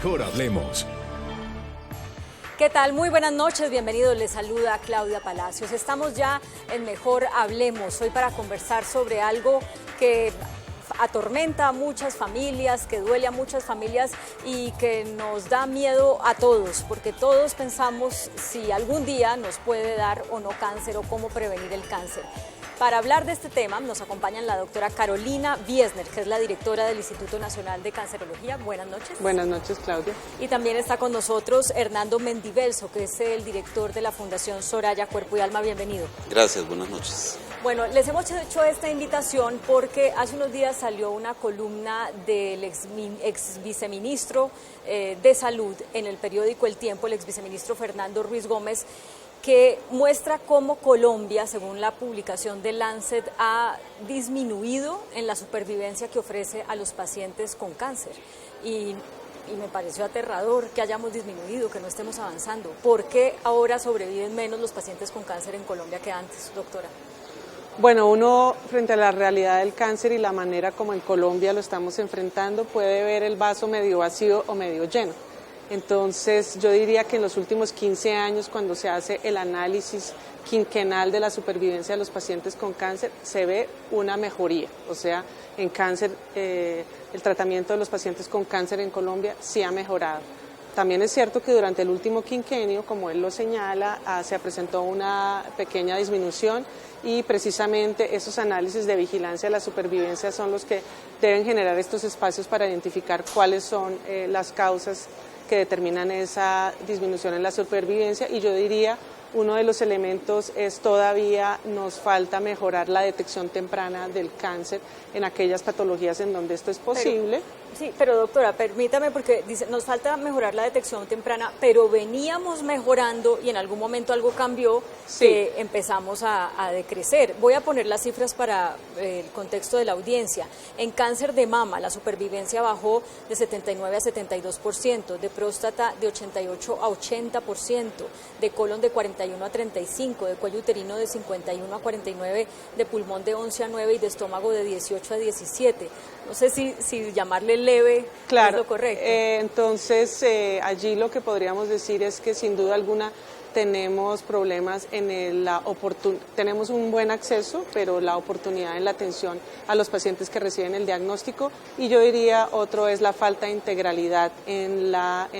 Mejor Hablemos. ¿Qué tal? Muy buenas noches, bienvenidos, les saluda Claudia Palacios. Estamos ya en Mejor Hablemos, hoy para conversar sobre algo que atormenta a muchas familias, que duele a muchas familias y que nos da miedo a todos, porque todos pensamos si algún día nos puede dar o no cáncer o cómo prevenir el cáncer. Para hablar de este tema nos acompaña la doctora Carolina Wiesner, que es la directora del Instituto Nacional de Cancerología. Buenas noches. Buenas noches, Claudia. Y también está con nosotros Hernando Mendivelso, que es el director de la Fundación Soraya Cuerpo y Alma. Bienvenido. Gracias, buenas noches. Bueno, les hemos hecho esta invitación porque hace unos días salió una columna del ex viceministro de Salud en el periódico El Tiempo, el ex viceministro Fernando Ruiz Gómez, que muestra cómo Colombia, según la publicación de Lancet, ha disminuido en la supervivencia que ofrece a los pacientes con cáncer. Y me pareció aterrador que hayamos disminuido, que no estemos avanzando. ¿Por qué ahora sobreviven menos los pacientes con cáncer en Colombia que antes, doctora? Bueno, uno frente a la realidad del cáncer y la manera como en Colombia lo estamos enfrentando puede ver el vaso medio vacío o medio lleno. Entonces yo diría que en los últimos 15 años, cuando se hace el análisis quinquenal de la supervivencia de los pacientes con cáncer, se ve una mejoría. O sea, en cáncer, el tratamiento de los pacientes con cáncer en Colombia sí ha mejorado. También es cierto que durante el último quinquenio, como él lo señala, se presentó una pequeña disminución y precisamente esos análisis de vigilancia de la supervivencia son los que deben generar estos espacios para identificar cuáles son las causas que determinan esa disminución en la supervivencia, y yo diría uno de los elementos es todavía nos falta mejorar la detección temprana del cáncer en aquellas patologías en donde esto es posible. Pero doctora, permítame, porque dice, nos falta mejorar la detección temprana, pero veníamos mejorando y en algún momento algo cambió, que empezamos a decrecer. Voy a poner las cifras para el contexto de la audiencia. En cáncer de mama, la supervivencia bajó de 79 a 72%, de próstata de 88 a 80%, de colon de 41 a 35%, de cuello uterino de 51 a 49%, de pulmón de 11 a 9% y de estómago de 18 a 17%. No sé si llamarle leve es lo correcto. Entonces, allí lo que podríamos decir es que sin duda alguna tenemos problemas en tenemos un buen acceso, pero la oportunidad en la atención a los pacientes que reciben el diagnóstico, y yo diría otro es la falta de integralidad en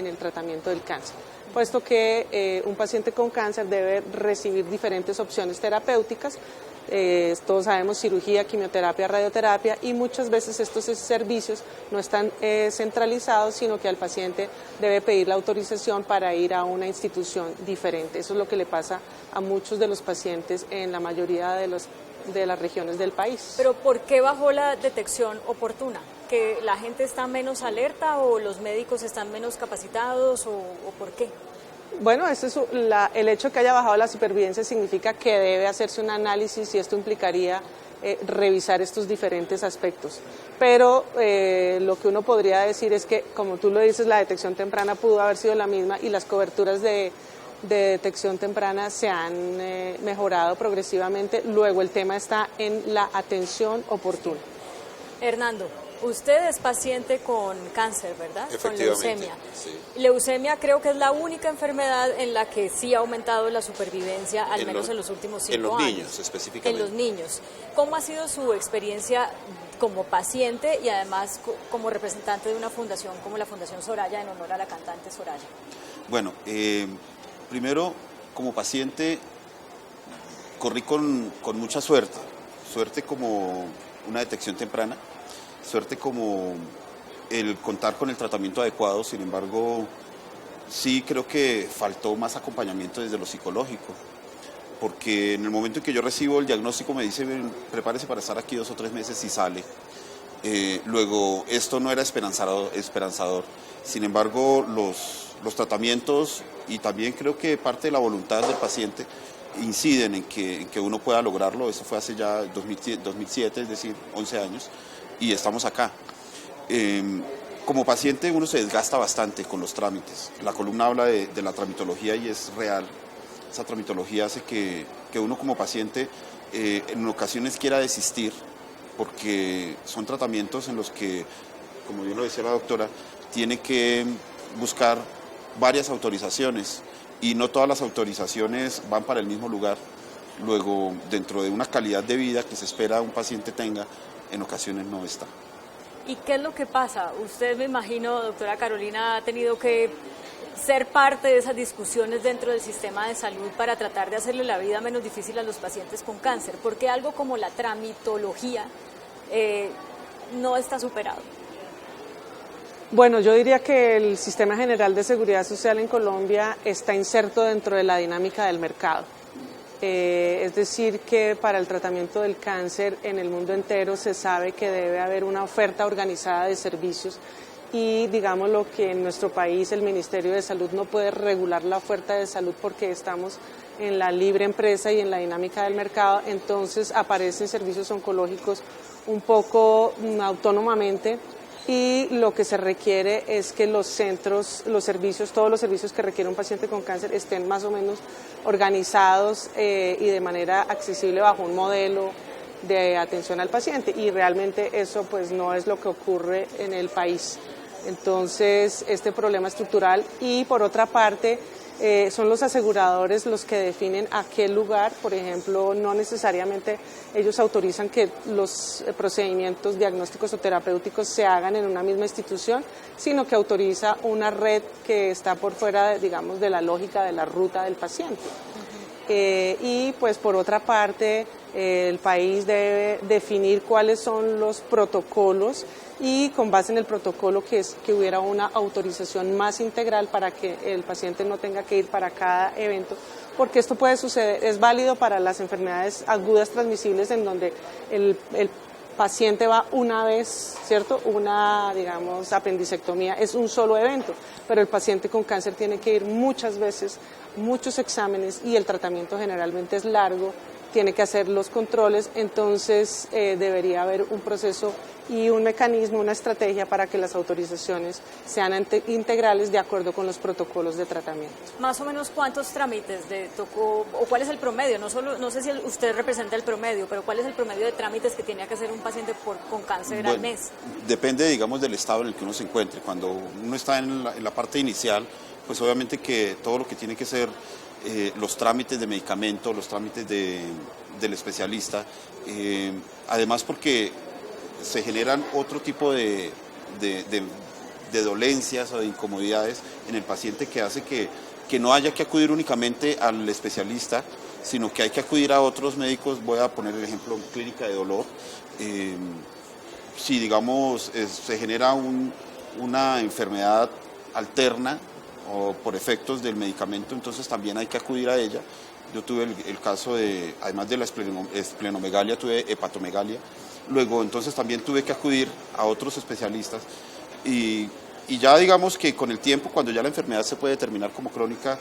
el tratamiento del cáncer, puesto que un paciente con cáncer debe recibir diferentes opciones terapéuticas. Todos sabemos cirugía, quimioterapia, radioterapia, y muchas veces estos servicios no están centralizados, sino que al paciente debe pedir la autorización para ir a una institución diferente. Eso es lo que le pasa a muchos de los pacientes en la mayoría de las regiones del país. Pero ¿por qué bajó la detección oportuna? ¿Que la gente está menos alerta o los médicos están menos capacitados o por qué? Bueno, el hecho de que haya bajado la supervivencia significa que debe hacerse un análisis, y esto implicaría revisar estos diferentes aspectos. Pero lo que uno podría decir es que, como tú lo dices, la detección temprana pudo haber sido la misma y las coberturas de detección temprana se han mejorado progresivamente. Luego el tema está en la atención oportuna. Hernando, usted es paciente con cáncer, ¿verdad? Con leucemia. Sí. Leucemia creo que es la única enfermedad en la que sí ha aumentado la supervivencia, al menos en los últimos 5 años. En los niños, específicamente. En los niños. ¿Cómo ha sido su experiencia como paciente y además como representante de una fundación como la Fundación Soraya, en honor a la cantante Soraya? Bueno, primero, como paciente, corrí con mucha suerte como una detección temprana, suerte como el contar con el tratamiento adecuado. Sin embargo, sí creo que faltó más acompañamiento desde lo psicológico, porque en el momento en que yo recibo el diagnóstico me dice, prepárese para estar aquí 2 o 3 meses y sale. Luego, esto no era esperanzador. Sin embargo, los tratamientos y también creo que parte de la voluntad del paciente inciden en que uno pueda lograrlo. Eso fue hace ya 2007, es decir, 11 años. Y estamos acá. Como paciente uno se desgasta bastante con los trámites. La columna habla de la tramitología y es real. Esa tramitología hace que uno como paciente en ocasiones quiera desistir, porque son tratamientos en los que, como bien lo decía la doctora, tiene que buscar varias autorizaciones y no todas las autorizaciones van para el mismo lugar. Luego, dentro de una calidad de vida que se espera un paciente tenga, en ocasiones no está. ¿Y qué es lo que pasa? Usted, me imagino, doctora Carolina, ha tenido que ser parte de esas discusiones dentro del sistema de salud para tratar de hacerle la vida menos difícil a los pacientes con cáncer, porque algo como la tramitología no está superado. Bueno, yo diría que el Sistema General de Seguridad Social en Colombia está inserto dentro de la dinámica del mercado. Es decir, que para el tratamiento del cáncer en el mundo entero se sabe que debe haber una oferta organizada de servicios y digamos lo que en nuestro país el Ministerio de Salud no puede regular la oferta de salud porque estamos en la libre empresa y en la dinámica del mercado, entonces aparecen servicios oncológicos un poco autónomamente y lo que se requiere es que los centros, los servicios, todos los servicios que requiere un paciente con cáncer estén más o menos organizados y de manera accesible bajo un modelo de atención al paciente y realmente eso pues no es lo que ocurre en el país. Entonces este problema estructural y por otra parte son los aseguradores los que definen a qué lugar, por ejemplo, no necesariamente ellos autorizan que los procedimientos diagnósticos o terapéuticos se hagan en una misma institución, sino que autoriza una red que está por fuera, digamos, de la lógica de la ruta del paciente. Y pues por otra parte, el país debe definir cuáles son los protocolos y con base en el protocolo que hubiera una autorización más integral para que el paciente no tenga que ir para cada evento, porque esto puede suceder, es válido para las enfermedades agudas transmisibles en donde el paciente va una vez, ¿cierto? Una, digamos, apendicectomía es un solo evento, pero el paciente con cáncer tiene que ir muchas veces, muchos exámenes y el tratamiento generalmente es largo, tiene que hacer los controles, entonces debería haber un proceso y un mecanismo, una estrategia para que las autorizaciones sean integrales de acuerdo con los protocolos de tratamiento. Más o menos cuántos trámites le tocó, o cuál es el promedio, no sé si usted representa el promedio, pero cuál es el promedio de trámites que tiene que hacer un paciente con cáncer al mes. Depende, digamos, del estado en el que uno se encuentre. Cuando uno está en la parte inicial, pues obviamente que todo lo que tiene que ser los trámites de medicamento, los trámites del especialista, además porque se generan otro tipo de dolencias o de incomodidades en el paciente que hace que no haya que acudir únicamente al especialista, sino que hay que acudir a otros médicos. Voy a poner el ejemplo, clínica de dolor. Si digamos se genera una enfermedad alterna o por efectos del medicamento, entonces también hay que acudir a ella. Yo tuve el caso de, además de la esplenomegalia, tuve hepatomegalia. Luego, entonces también tuve que acudir a otros especialistas y ya digamos que con el tiempo, cuando ya la enfermedad se puede determinar como crónica,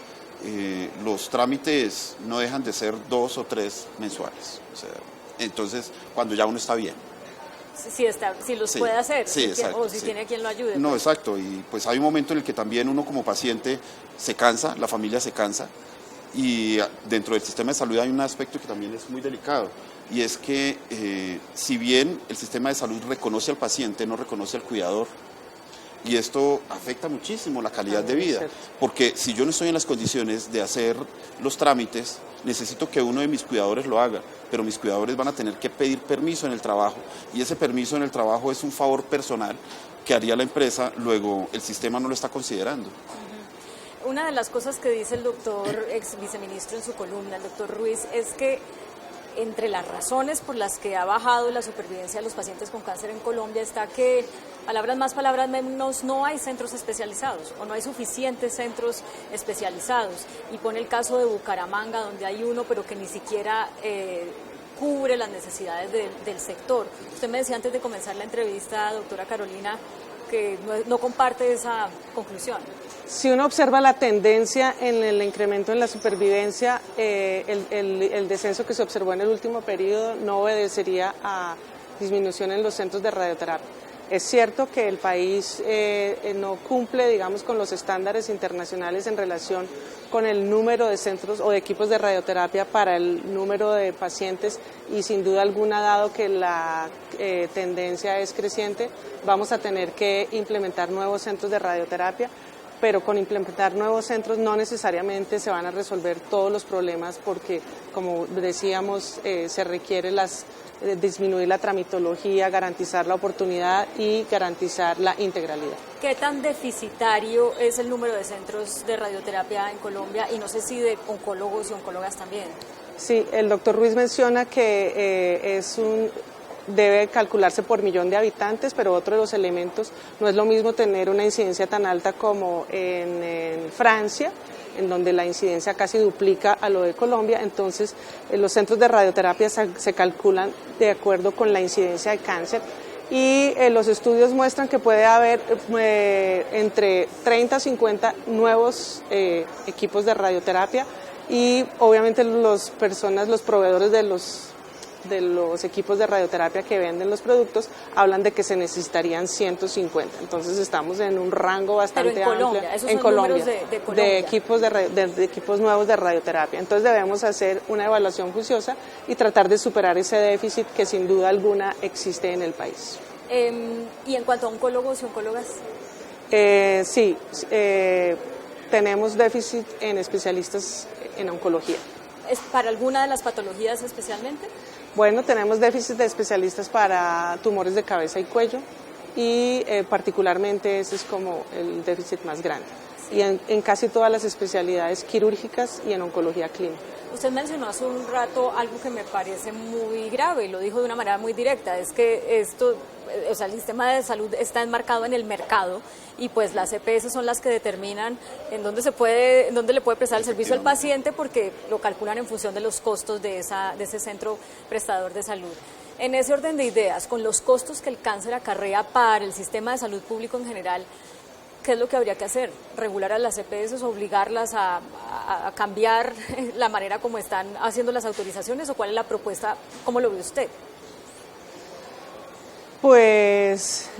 los trámites no dejan de ser 2 o 3 mensuales. O sea, entonces, cuando ya uno está bien. Si los puede hacer, sí, exacto, o si tiene quien lo ayude. No, pues. exacto, y pues hay un momento en el que también uno como paciente se cansa, la familia se cansa, y dentro del sistema de salud hay un aspecto que también es muy delicado, y es que si bien el sistema de salud reconoce al paciente, no reconoce al cuidador, y esto afecta muchísimo la calidad de vida, porque si yo no estoy en las condiciones de hacer los trámites, necesito que uno de mis cuidadores lo haga, pero mis cuidadores van a tener que pedir permiso en el trabajo, y ese permiso en el trabajo es un favor personal que haría la empresa, luego el sistema no lo está considerando. Una de las cosas que dice el doctor ex viceministro en su columna, el doctor Ruiz, es que entre las razones por las que ha bajado la supervivencia de los pacientes con cáncer en Colombia está que, palabras más, palabras menos, no hay centros especializados o no hay suficientes centros especializados. Y pone el caso de Bucaramanga, donde hay uno, pero que ni siquiera cubre las necesidades del sector. Usted me decía antes de comenzar la entrevista, doctora Carolina, que no comparte esa conclusión. Si uno observa la tendencia en el incremento en la supervivencia, el descenso que se observó en el último periodo no obedecería a disminución en los centros de radioterapia. Es cierto que el país no cumple, digamos, con los estándares internacionales en relación con el número de centros o de equipos de radioterapia para el número de pacientes y sin duda alguna, dado que la tendencia es creciente, vamos a tener que implementar nuevos centros de radioterapia. pero con implementar nuevos centros no necesariamente se van a resolver todos los problemas porque, como decíamos, se requiere disminuir la tramitología, garantizar la oportunidad y garantizar la integralidad. ¿Qué tan deficitario es el número de centros de radioterapia en Colombia y no sé si de oncólogos y oncólogas también? Sí, el doctor Ruiz menciona que debe calcularse por millón de habitantes, pero otro de los elementos, no es lo mismo tener una incidencia tan alta como en Francia, en donde la incidencia casi duplica a lo de Colombia. Entonces los centros de radioterapia se calculan de acuerdo con la incidencia de cáncer y los estudios muestran que puede haber entre 30 a 50 nuevos equipos de radioterapia y obviamente los proveedores de los equipos de radioterapia que venden los productos hablan de que se necesitarían 150. Entonces estamos en un rango bastante amplio en Colombia, de equipos nuevos de radioterapia. Entonces debemos hacer una evaluación juiciosa y tratar de superar ese déficit que sin duda alguna existe en el país. ¿Y en cuanto a oncólogos y oncólogas? Sí, tenemos déficit en especialistas en oncología. ¿Es para alguna de las patologías especialmente? Bueno, tenemos déficit de especialistas para tumores de cabeza y cuello y particularmente ese es como el déficit más grande. Sí. Y en casi todas las especialidades quirúrgicas y en oncología clínica. Usted mencionó hace un rato algo que me parece muy grave y lo dijo de una manera muy directa, es que el sistema de salud está enmarcado en el mercado y pues las EPS son las que determinan en dónde le puede prestar el servicio al paciente porque lo calculan en función de los costos de ese centro prestador de salud. En ese orden de ideas, con los costos que el cáncer acarrea para el sistema de salud público en general, ¿qué es lo que habría que hacer? ¿Regular a las EPS, obligarlas a cambiar la manera como están haciendo las autorizaciones o cuál es la propuesta? ¿Cómo lo ve usted? Pues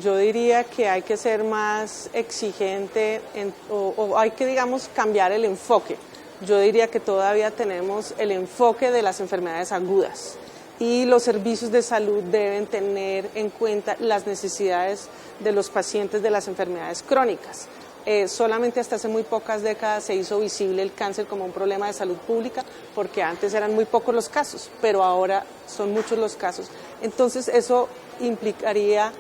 yo diría que hay que ser más exigente o hay que, digamos, cambiar el enfoque. Yo diría que todavía tenemos el enfoque de las enfermedades agudas y los servicios de salud deben tener en cuenta las necesidades de los pacientes de las enfermedades crónicas. Solamente hasta hace muy pocas décadas se hizo visible el cáncer como un problema de salud pública porque antes eran muy pocos los casos, pero ahora son muchos los casos. Entonces eso implicaría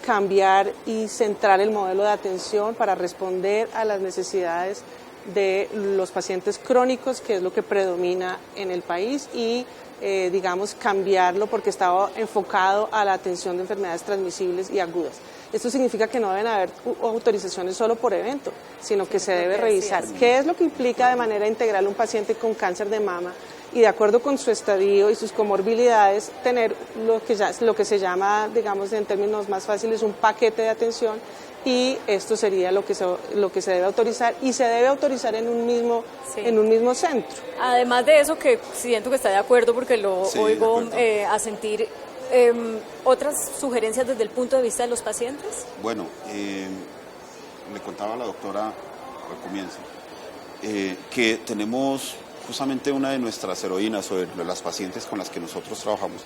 cambiar y centrar el modelo de atención para responder a las necesidades de los pacientes crónicos, que es lo que predomina en el país, y digamos cambiarlo porque estaba enfocado a la atención de enfermedades transmisibles y agudas. Esto significa que no deben haber autorizaciones solo por evento, sino que se debe revisar qué es lo que implica de manera integral un paciente con cáncer de mama y de acuerdo con su estadio y sus comorbilidades tener lo que se llama, digamos en términos más fáciles, un paquete de atención y esto sería lo que se debe autorizar y se debe autorizar en un mismo centro. Además de eso, que siento que está de acuerdo porque lo oigo asentir, ¿otras sugerencias desde el punto de vista de los pacientes? Bueno, le contaba a la doctora al comienzo que tenemos justamente una de nuestras heroínas o de las pacientes con las que nosotros trabajamos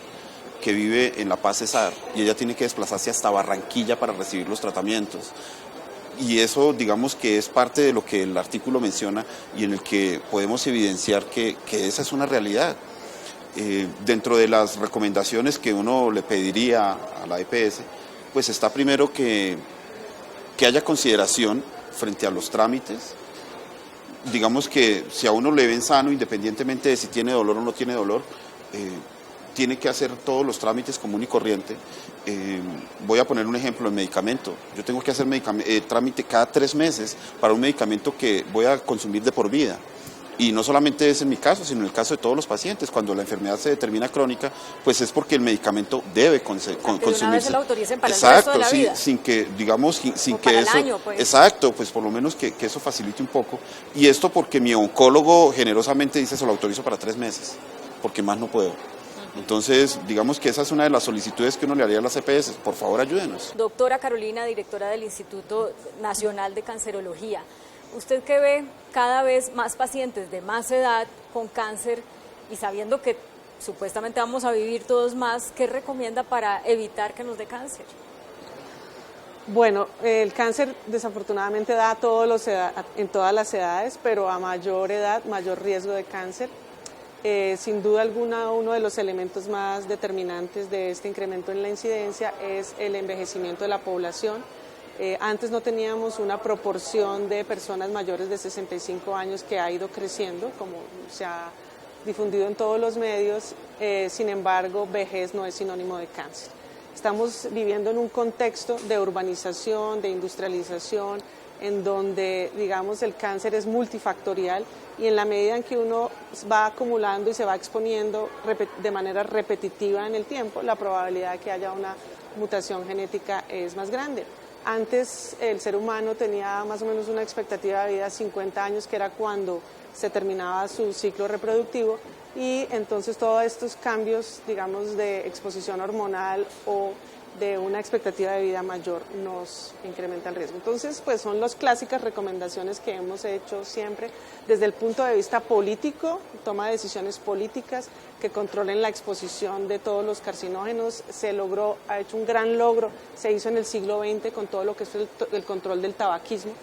que vive en La Paz, Cesar, y ella tiene que desplazarse hasta Barranquilla para recibir los tratamientos. Y eso, digamos que es parte de lo que el artículo menciona y en el que podemos evidenciar que esa es una realidad. Dentro de las recomendaciones que uno le pediría a la EPS, pues está primero que haya consideración frente a los trámites. Digamos que si a uno le ven sano, independientemente de si tiene dolor o no tiene dolor, tiene que hacer todos los trámites común y corriente. Voy a poner un ejemplo, el medicamento. Yo tengo que hacer trámite cada 3 meses para un medicamento que voy a consumir de por vida. Y no solamente es en mi caso, sino en el caso de todos los pacientes. Cuando la enfermedad se determina crónica, pues es porque el medicamento debe consumirse. Una vez se lo autoricen para el resto de la vida. Sin que, digamos, sin que para eso... el año, pues. Exacto, pues por lo menos que eso facilite un poco. Y esto porque mi oncólogo generosamente dice, se lo autorizo para 3 meses, porque más no puedo. Entonces, digamos que esa es una de las solicitudes que uno le haría a las EPS. Por favor, ayúdenos. Doctora Carolina, directora del Instituto Nacional de Cancerología, usted que ve cada vez más pacientes de más edad con cáncer y sabiendo que supuestamente vamos a vivir todos más, ¿qué recomienda para evitar que nos dé cáncer? Bueno, el cáncer desafortunadamente da a en todas las edades, pero a mayor edad, mayor riesgo de cáncer. Sin duda alguna, uno de los elementos más determinantes de este incremento en la incidencia es el envejecimiento de la población. Antes no teníamos una proporción de personas mayores de 65 años que ha ido creciendo, como se ha difundido en todos los medios, sin embargo, vejez no es sinónimo de cáncer. Estamos viviendo en un contexto de urbanización, de industrialización, en donde, digamos, el cáncer es multifactorial y en la medida en que uno va acumulando y se va exponiendo de manera repetitiva en el tiempo, la probabilidad de que haya una mutación genética es más grande. Antes el ser humano tenía más o menos una expectativa de vida de 50 años, que era cuando se terminaba su ciclo reproductivo, y entonces todos estos cambios, digamos, de exposición hormonal o de una expectativa de vida mayor nos incrementa el riesgo. Entonces, pues son las clásicas recomendaciones que hemos hecho siempre desde el punto de vista político, toma de decisiones políticas que controlen la exposición de todos los carcinógenos. Se logró, ha hecho un gran logro, se hizo en el siglo XX con todo lo que es el control del tabaquismo,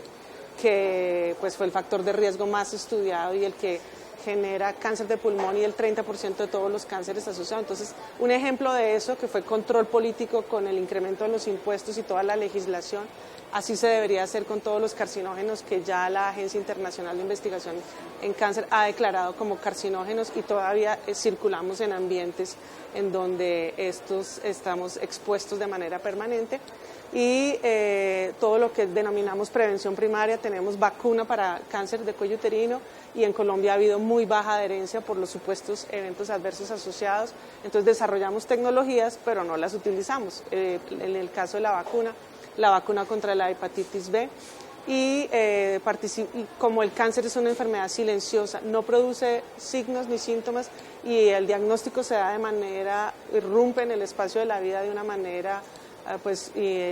que pues fue el factor de riesgo más estudiado y el que genera cáncer de pulmón y el 30% de todos los cánceres asociados. Entonces, un ejemplo de eso, que fue control político con el incremento de los impuestos y toda la legislación, así se debería hacer con todos los carcinógenos que ya la Agencia Internacional de Investigación en Cáncer ha declarado como carcinógenos, y todavía circulamos en ambientes en donde estos estamos expuestos de manera permanente. Y todo lo que denominamos prevención primaria, tenemos vacuna para cáncer de cuello uterino, y en Colombia ha habido muy baja adherencia por los supuestos eventos adversos asociados. Entonces desarrollamos tecnologías, pero no las utilizamos. En el caso de la vacuna contra la hepatitis B, y como el cáncer es una enfermedad silenciosa, no produce signos ni síntomas, y el diagnóstico se da de manera, irrumpe en el espacio de la vida de una manera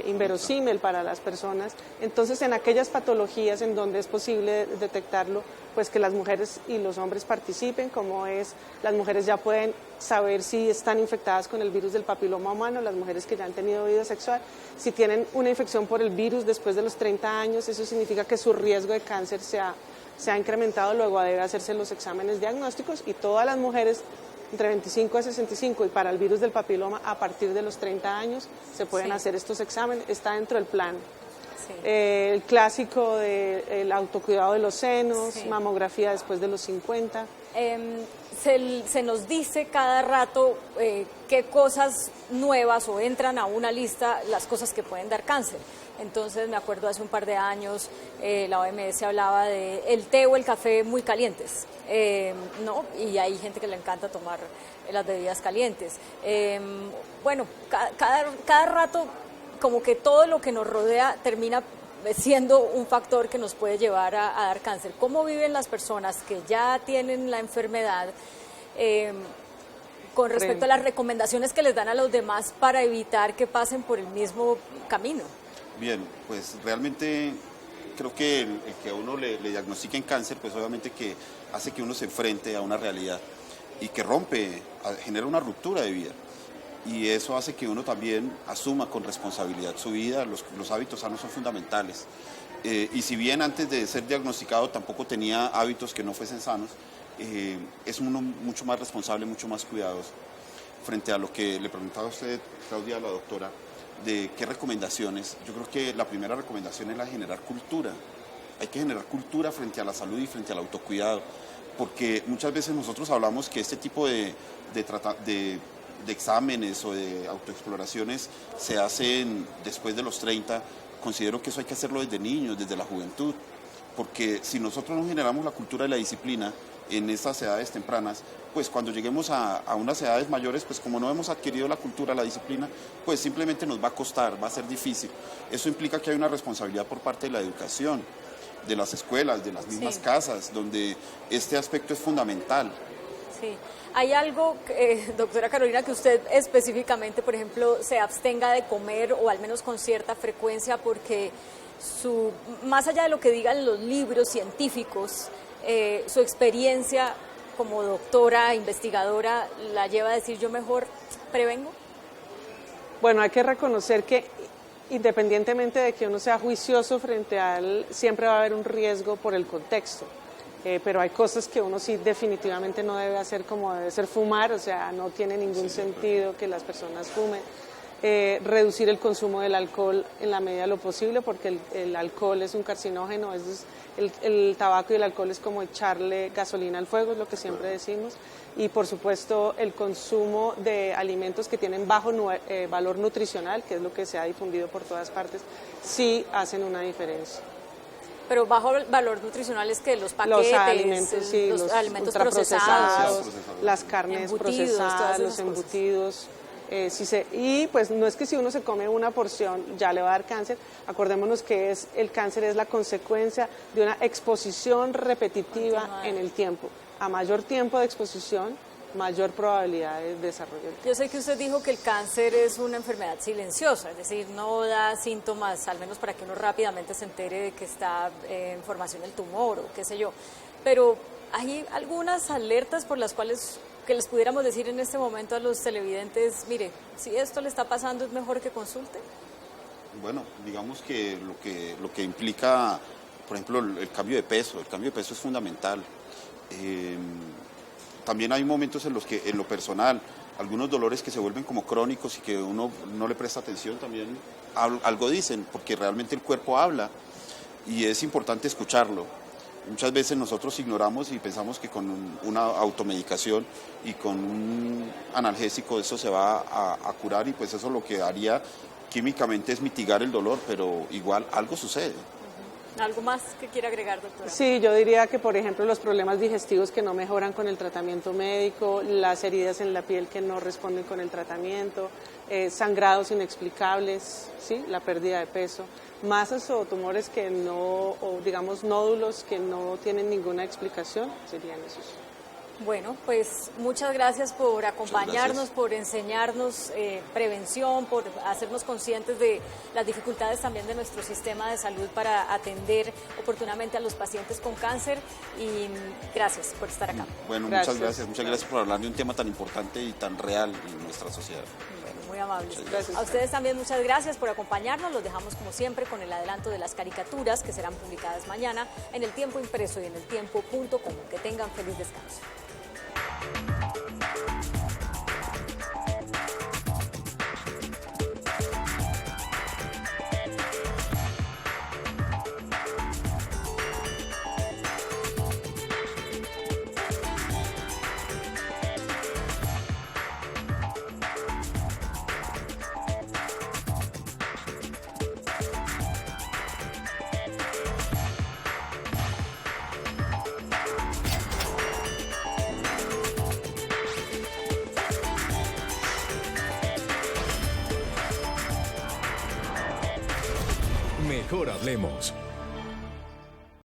inverosímil para las personas. Entonces, en aquellas patologías en donde es posible detectarlo, pues que las mujeres y los hombres participen, como es, las mujeres ya pueden saber si están infectadas con el virus del papiloma humano, las mujeres que ya han tenido vida sexual, si tienen una infección por el virus después de los 30 años, eso significa que su riesgo de cáncer se ha incrementado, luego debe hacerse los exámenes diagnósticos, y todas las mujeres entre 25 a 65 y para el virus del papiloma a partir de los 30 años se pueden hacer estos exámenes, está dentro del plan. Sí. El clásico del autocuidado de los senos, mamografía después de los 50. Se nos dice cada rato qué cosas nuevas o entran a una lista, las cosas que pueden dar cáncer. Entonces me acuerdo hace un par de años la OMS hablaba de el té o el café muy calientes, ¿no? Y hay gente que le encanta tomar las bebidas calientes. Bueno, cada rato como que todo lo que nos rodea termina siendo un factor que nos puede llevar a dar cáncer. ¿Cómo viven las personas que ya tienen la enfermedad con respecto a las recomendaciones que les dan a los demás para evitar que pasen por el mismo camino? Bien, pues realmente creo que el que a uno le diagnostiquen cáncer, pues obviamente que hace que uno se enfrente a una realidad y que genera una ruptura de vida. Y eso hace que uno también asuma con responsabilidad su vida. Los hábitos sanos son fundamentales. Y si bien antes de ser diagnosticado tampoco tenía hábitos que no fuesen sanos, es uno mucho más responsable, mucho más cuidadoso. Frente a lo que le preguntaba a usted, Claudia, a la doctora, de qué recomendaciones, yo creo que la primera recomendación es la de generar cultura. Hay que generar cultura frente a la salud y frente al autocuidado, porque muchas veces nosotros hablamos que este tipo de exámenes o de autoexploraciones se hacen después de los 30, considero que eso hay que hacerlo desde niños, desde la juventud, porque si nosotros no generamos la cultura de la disciplina en estas edades tempranas, pues cuando lleguemos a unas edades mayores, pues como no hemos adquirido la cultura, la disciplina, pues simplemente nos va a costar, va a ser difícil. Eso implica que hay una responsabilidad por parte de la educación, de las escuelas, de las mismas casas, donde este aspecto es fundamental. Sí. ¿Hay algo, doctora Carolina, que usted específicamente, por ejemplo, se abstenga de comer o al menos con cierta frecuencia porque más allá de lo que digan los libros científicos, su experiencia como doctora, investigadora, la lleva a decir yo mejor prevengo? Bueno, hay que reconocer que independientemente de que uno sea juicioso frente a él, siempre va a haber un riesgo por el contexto. Pero hay cosas que uno sí definitivamente no debe hacer, como debe ser fumar, o sea, no tiene ningún sentido que las personas fumen. Reducir el consumo del alcohol en la medida de lo posible, porque el alcohol es un carcinógeno, el tabaco y el alcohol es como echarle gasolina al fuego, es lo que siempre decimos. Y por supuesto el consumo de alimentos que tienen bajo valor nutricional, que es lo que se ha difundido por todas partes, sí hacen una diferencia. Pero bajo valor nutricional es que los paquetes, los alimentos, sí, los alimentos procesados, las carnes embutidos, procesadas, los embutidos. Y pues no es que si uno se come una porción ya le va a dar cáncer, acordémonos que el cáncer es la consecuencia de una exposición repetitiva en el tiempo. A mayor tiempo de exposición, mayor probabilidad de desarrollo. Yo sé que usted dijo que el cáncer es una enfermedad silenciosa, es decir, no da síntomas, al menos para que uno rápidamente se entere de que está en formación el tumor o qué sé yo, pero hay algunas alertas por las cuales que les pudiéramos decir en este momento a los televidentes, mire, si esto le está pasando es mejor que consulte. Bueno, digamos que lo que implica, por ejemplo, el cambio de peso es fundamental. También hay momentos en los que, en lo personal, algunos dolores que se vuelven como crónicos y que uno no le presta atención también, algo dicen, porque realmente el cuerpo habla y es importante escucharlo. Muchas veces nosotros ignoramos y pensamos que con una automedicación y con un analgésico eso se va a curar, y pues eso lo que haría químicamente es mitigar el dolor, pero igual algo sucede. ¿Algo más que quiera agregar, doctora? Sí, yo diría que, por ejemplo, los problemas digestivos que no mejoran con el tratamiento médico, las heridas en la piel que no responden con el tratamiento, sangrados inexplicables, ¿sí? La pérdida de peso, masas o tumores que no, o digamos nódulos que no tienen ninguna explicación, serían esos. Bueno, pues muchas gracias por acompañarnos, por enseñarnos prevención, por hacernos conscientes de las dificultades también de nuestro sistema de salud para atender oportunamente a los pacientes con cáncer, y gracias por estar acá. Bueno, muchas gracias por hablar de un tema tan importante y tan real en nuestra sociedad. Bueno, muy amables. Gracias. A ustedes también muchas gracias por acompañarnos. Los dejamos como siempre con el adelanto de las caricaturas que serán publicadas mañana en El Tiempo Impreso y en eltiempo.com. Que tengan feliz descanso. Mejor hablemos.